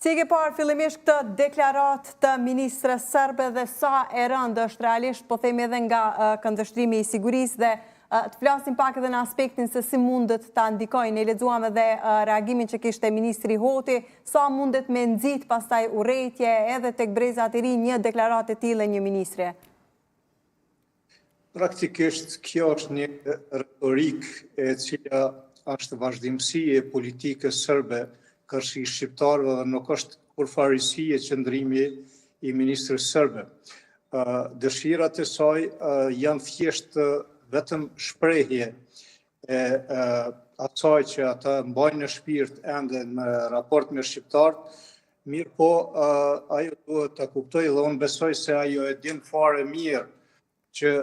Si ke parë fillimisht këtë deklarat të ministrës sërbe dhe sa e rëndë është realisht, po themi edhe nga këndvështrimi i sigurisë dhe të flasim pak edhe në aspektin se si mundet të ndikojnë. Ne lexuam edhe reagimin që kishte ministri Hoti, sa mundet me nxit pastaj urrejtje edhe tek brezat e ri një deklarat e tillë një ministre. Praktikisht kjo është një retorik e cila është vazhdimësi e politikës sërbe kërshi shqiptarëve dhe nuk është kurfarisi e qëndrimi i ministrës sërbe. Dëshirat e saj janë thjesht vetëm shprehje e asaj që ata mbajnë në shpirt ende në raport me shqiptarët, mirë po ajo duhet të kuptoj dhe unë besoj se ajo e din fare mirë që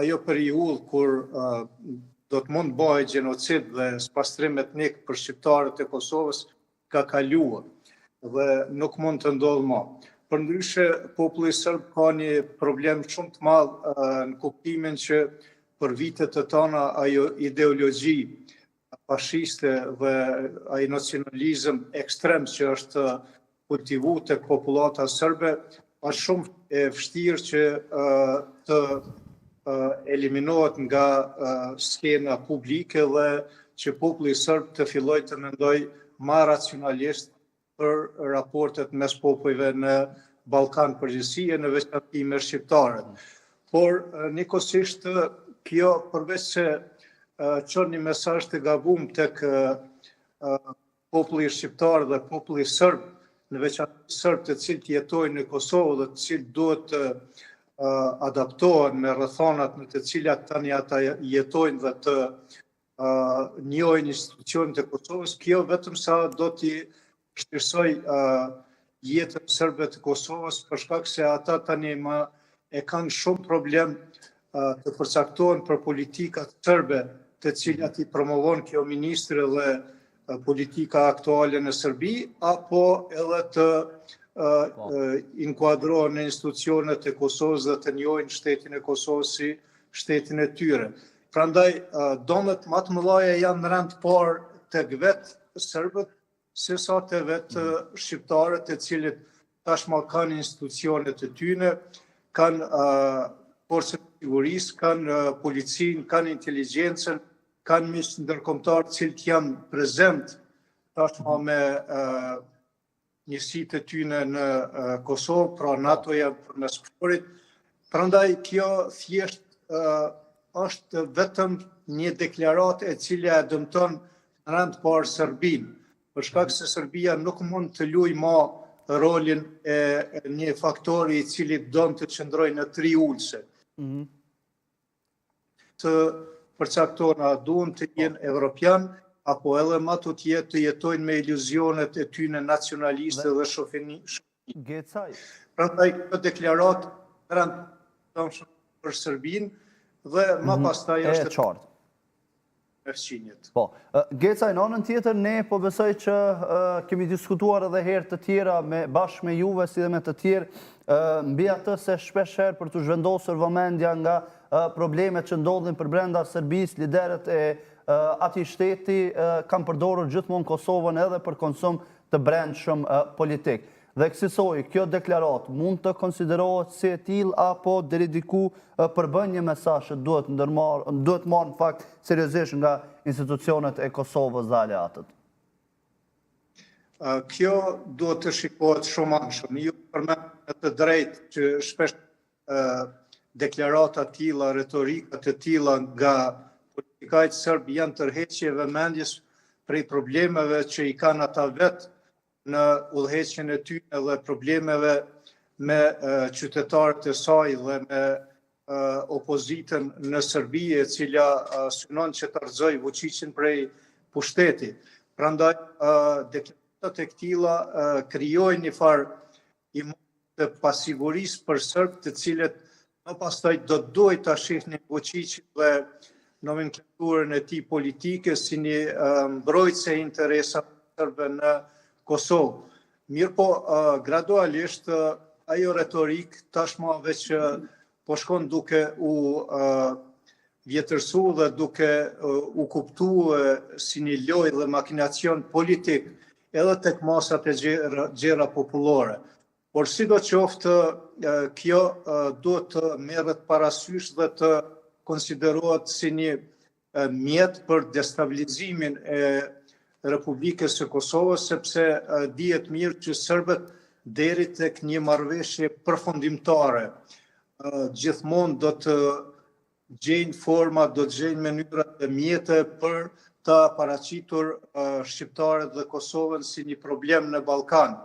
ajo periudhë kur do të mund bëhet gjenocid dhe spastrim etnik për shqiptarët e Kosovës ka kaluar dhe nuk mund të ndodhë më. Përndryshe, populli sërb ka një problem shumë të madh në kuptimin që për vitet të tona ajo ideologji fashiste dhe ai nacionalizëm ekstrem që është kultivuar tek populata sërbe është shumë e vështirë që të eliminohet nga skena publike dhe që populli sërb të filloj të mendoj ma racionalisht për raportet mes popujve në Ballkan përgjithësi e në veçanti me shqiptarët. Por njëkohësisht kjo përveç se çon një mesazh të gabuar tek populli shqiptar dhe populli sërb, në veçanti sërb të cilët jetojnë në Kosovë dhe të cilët duhet të adaptohen me rrethonat në të cilat tani ata jetojnë dhe të njohin institucionet e Kosovës, kjo vetëm sa do t'i vështirësoj jetën sërbe të Kosovës për shkak se ata tani më e kanë shumë problem të përcaktohen për politikat sërbe të cilat i promovon kjo ministre dhe politika aktuale në Serbi, apo edhe të inkuadrohen në institucionet e Kosovës dhe të njohin shtetin e Kosovës si shtetin e tyre. Prandaj, domet më të mëdha janë në rend parë tek vetë sërbët, se sa të vetë shqiptarët të cilët tashma kanë institucionet e tyne, kanë forcën e sigurisë, kanë policinë, kanë inteligjencën, kanë miq ndërkombëtar të cilët janë prezent tashma me njësitë e tyne në Kosovë, pra NATO-ja përmes KFOR-it. Prandaj kjo thjesht është vetëm një deklaratë e cila e dëmton në rend parë Serbinë, për shkak se Serbia nuk mund të luajë më rolin e një faktori i cili don të qëndrojë në tri ulse. Të përcaktojnë a duan të jenë evropian, apo edhe ma të tjetë të jetojnë me iluzionet e tyne nacionaliste dhe shofini. Prandaj këtë deklarat rënd për Serbinë dhe ma pastaj është e qartë. Po, Gecaj, në anën tjetër, ne po besoj që kemi diskutuar edhe herë të tjera bashkë me juve, si dhe me të tjerë, mbi atë se shpesh herë për të zhvendosur vëmendja nga problemet që ndodhin për brenda Serbisë, liderët e atij shteti kanë përdorur gjithmonë Kosovën edhe për konsum të brendshëm politik. Dhe kësaj, kjo deklarat mund të konsiderohet si e tillë apo deri diku përbën një mesazh që duhet marrë në fakt seriozisht nga institucionet e Kosovës dhe aleatët? Kjo duhet të shikohet shumë anshëm. Ju përmend të drejtë që shpesh deklarata të tilla, retorika të tilla nga politikajt serb janë tërheqje vëmendjes prej problemeve që i kanë ata vetë në udhëheqjen e tyre dhe problemeve me qytetarët e saj dhe me opozitën në Serbi, e cila synon që të rrëzojë Vučićin prej pushtetit. Prandaj deklaratat e këtilla krijojnë një farë imazh të pasigurisë për serbët, të cilët më pastaj do të duhet ta shihnin Vučićin dhe nomenklaturën e tij politike si një mbrojtëse e interesave serbe në Kosovë. Mirë po, gradualisht, ajo retorik tashma veç po shkon duke u vjetërsu dhe duke u kuptu si një lojë dhe makinacion politik edhe tek masat e gjera popullore. Por si do qoftë, kjo duhet të merret parasysh dhe të konsiderohet si një mjet për destabilizimin e Republikës së Kosovës, sepse dihet mirë që serbët deri tek një marrëveshje përfundimtare gjithmonë do të gjejnë forma, do të gjejnë mënyra dhe mjete për të paraqitur shqiptarët dhe Kosovën si një problem në Ballkan.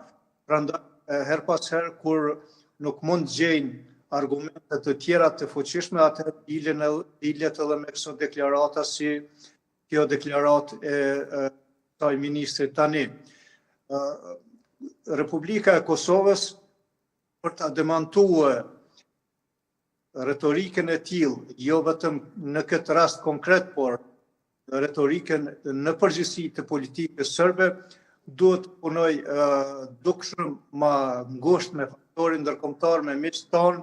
Prandaj her pas her kur nuk mund gjejnë argumente të tjera të fuqishme, atëherë dilet edhe me këso deklarata si kjo deklarat e kësaj ministri tani. Republika e Kosovës për të demantuar retorikën e tillë, jo vetëm në këtë rast konkret, por retorikën në përgjithësi të politikës serbe, duhet punoj dukshëm ma ngushtë me faktorin ndërkombëtar, me miqtë tanë,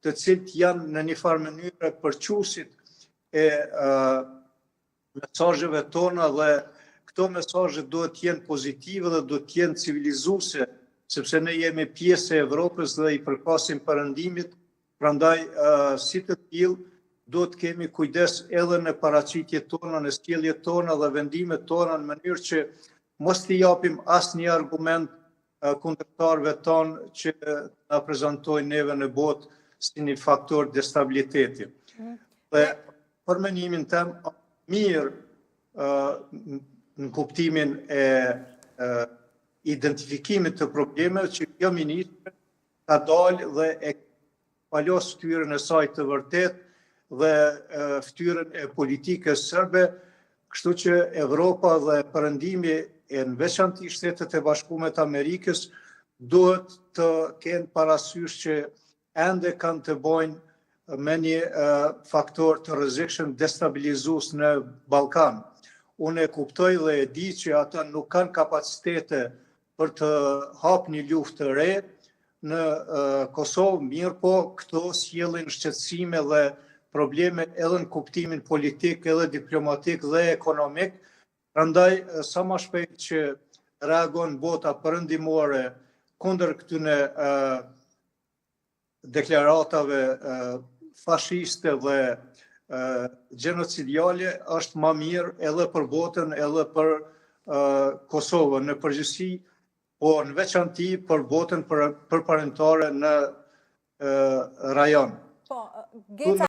të cilët janë në një farë mënyrë përqusit e mesazheve tona, dhe këto mesazhe duhet të jenë pozitive dhe duhet të jenë civilizuese, sepse ne jemi pjesë e Evropës dhe i përkasim perëndimit, prandaj si të tillë duhet kemi kujdes edhe në paraqitjet tona, në sjelljet tona dhe vendimet tona në mënyrë që mos t'i japim asnjë argument kundërtarëve tonë që na prezantojnë neve në botë si një faktor destabiliteti. Dhe për menimin tim, mirë në kuptimin e identifikimit të problemeve që kjo ministër ka dalë dhe e palos ftyrën e saj të vërtet dhe ftyrën e politikës serbe, kështu që Evropa dhe perëndimi e në veçanti Shtetet e Bashkuara të Amerikës duhet të kenë parasysh që ende kanë të bojnë me një faktor të rrezikshëm destabilizues në Ballkan. Unë e kuptoj dhe e di që ata nuk kanë kapacitete për të hapë një luftë të re në Kosovë, mirë po këto sjellin shqetësime dhe probleme edhe në kuptimin politik, edhe diplomatik dhe ekonomik. Prandaj, sa më shpejt që reagon bota perëndimore kundër këtyne deklaratave fashiste dhe genocidiale, është më mirë edhe për botën, edhe për Kosovën në përgjithësi, po në veçanti për botën përparentare në rajon.